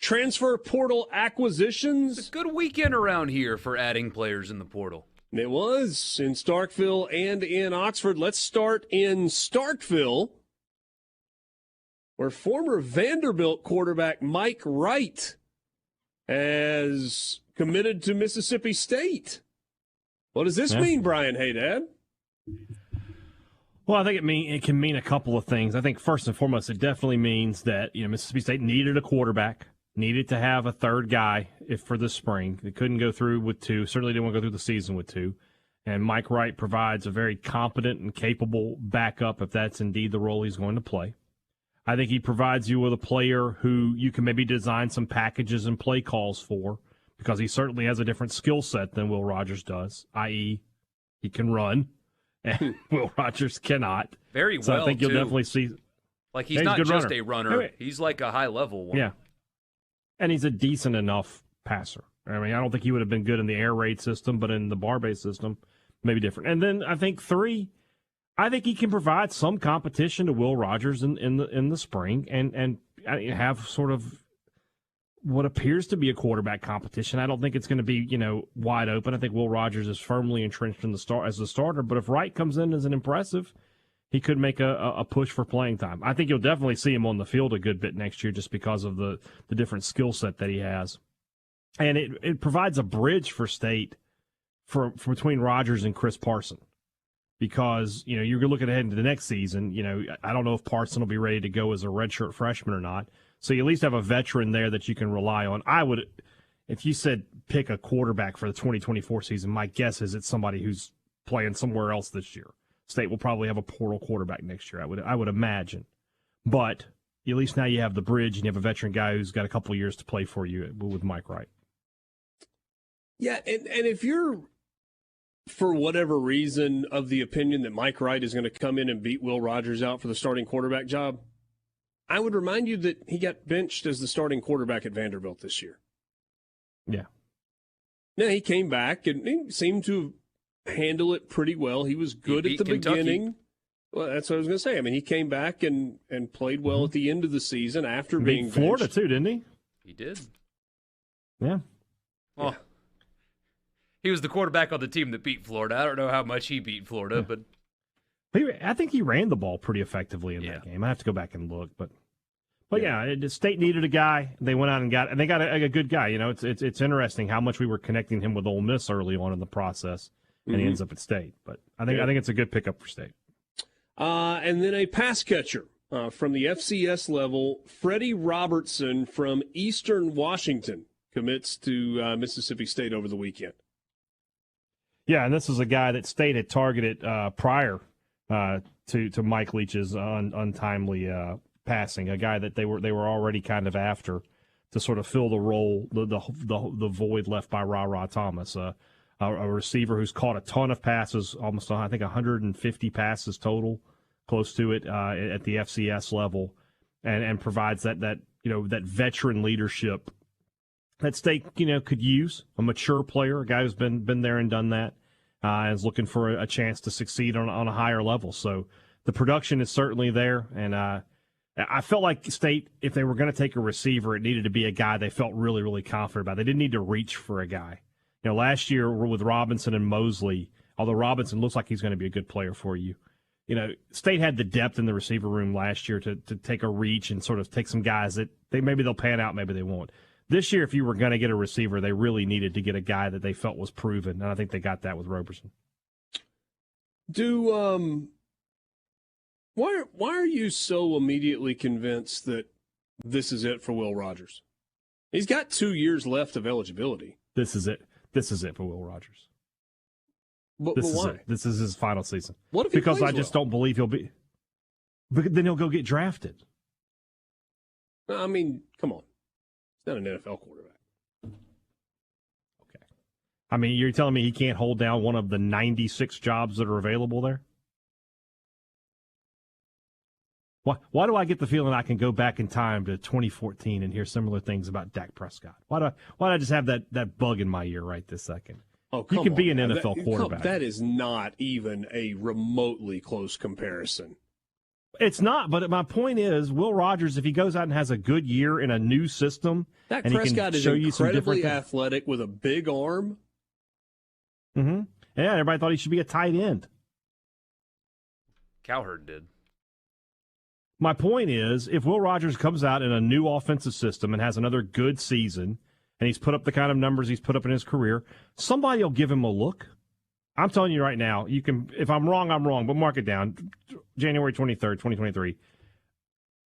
transfer portal acquisitions. It's a good weekend around here for adding players in the portal. It was in Starkville and in Oxford. Let's start in Starkville, where former Vanderbilt quarterback Mike Wright has committed to Mississippi State. What does this mean, Brian Haydad? Well, I think it can mean a couple of things. I think first and foremost, it definitely means that Mississippi State needed a quarterback, needed to have a third guy for the spring. They couldn't go through with two. Certainly didn't want to go through the season with two. And Mike Wright provides a very competent and capable backup if that's indeed the role he's going to play. I think he provides you with a player who you can maybe design some packages and play calls for, because he certainly has a different skill set than Will Rogers does, i.e. he can run, and Will Rogers cannot. Very well, so I think you'll too. Definitely see. Like, he's not just a runner. He's like a high-level one. Yeah. And he's a decent enough passer. I mean, I don't think he would have been good in the air raid system, but in the bar-based system, maybe different. And then I think three, I think he can provide some competition to Will Rogers in the spring and have sort of what appears to be a quarterback competition. I don't think it's going to be, wide open. I think Will Rogers is firmly entrenched in as the starter. But if Wright comes in as an impressive, he could make a push for playing time. I think you'll definitely see him on the field a good bit next year just because of the different skill set that he has. And it provides a bridge for State for between Rogers and Chris Parson. Because, you're looking ahead into the next season. I don't know if Parson will be ready to go as a redshirt freshman or not. So you at least have a veteran there that you can rely on. If you said pick a quarterback for the 2024 season, my guess is it's somebody who's playing somewhere else this year. State will probably have a portal quarterback next year, I would imagine. But at least now you have the bridge and you have a veteran guy who's got a couple of years to play for you with Mike Wright. Yeah, and if you're, for whatever reason, of the opinion that Mike Wright is going to come in and beat Will Rogers out for the starting quarterback job, I would remind you that he got benched as the starting quarterback at Vanderbilt this year. Yeah. Now, he came back and he seemed to handle it pretty well. He was good at the beginning. Well, that's what I was going to say. I mean, he came back and played well at the end of the season after being benched. Florida, too, didn't he? He did. Yeah. Well, yeah. He was the quarterback on the team that beat Florida. I don't know how much he beat Florida, but I think he ran the ball pretty effectively in that game. I have to go back and look, but State needed a guy. They went out and got a good guy. It's interesting how much we were connecting him with Ole Miss early on in the process, and he ends up at State. But I think it's a good pickup for State. And then a pass catcher from the FCS level, Freddie Robertson from Eastern Washington commits to Mississippi State over the weekend. Yeah, and this is a guy that State had targeted prior to Mike Leach's untimely passing, a guy that they were already kind of after to sort of fill the role, the void left by Ra Thomas, a receiver who's caught a ton of passes, almost I think 150 passes total, close to it at the FCS level, and provides that veteran leadership that State could use, a mature player, a guy who's been there and done that, and is looking for a chance to succeed on a higher level. So the production is certainly there, and I felt like State, if they were going to take a receiver, it needed to be a guy they felt really, really confident about. They didn't need to reach for a guy. Last year with Robinson and Mosley, although Robinson looks like he's going to be a good player for you, State had the depth in the receiver room last year to take a reach and sort of take some guys that maybe they'll pan out, maybe they won't. This year, if you were going to get a receiver, they really needed to get a guy that they felt was proven, and I think they got that with Roberson. Why are you so immediately convinced that this is it for Will Rogers? He's got 2 years left of eligibility. This is it. This is it for Will Rogers. But why? This is his final season. What if he because plays I just well? don't believe he'll be. But then he'll go get drafted. I mean, come on. He's not an NFL quarterback. Okay. I mean, you're telling me he can't hold down one of the 96 jobs that are available there? Why do I get the feeling I can go back in time to 2014 and hear similar things about Dak Prescott? Why do I just have that bug in my ear right this second? Oh, you can be an NFL quarterback. That is not even a remotely close comparison. It's not, but my point is, Will Rogers, if he goes out and has a good year in a new system, Dak and Prescott he is can show you some incredibly different athletic with a big arm. Mm-hmm. Yeah, everybody thought he should be a tight end. Cowherd did. My point is, if Will Rogers comes out in a new offensive system and has another good season, and he's put up the kind of numbers he's put up in his career, somebody will give him a look. I'm telling you right now, you can. If I'm wrong, I'm wrong, but mark it down. January 23rd, 2023.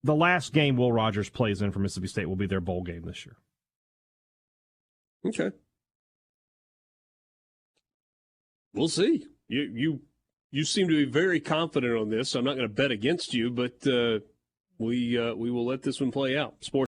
The last game Will Rogers plays in for Mississippi State will be their bowl game this year. Okay. We'll see. You seem to be very confident on this, so I'm not going to bet against you, but we will let this one play out. Sports.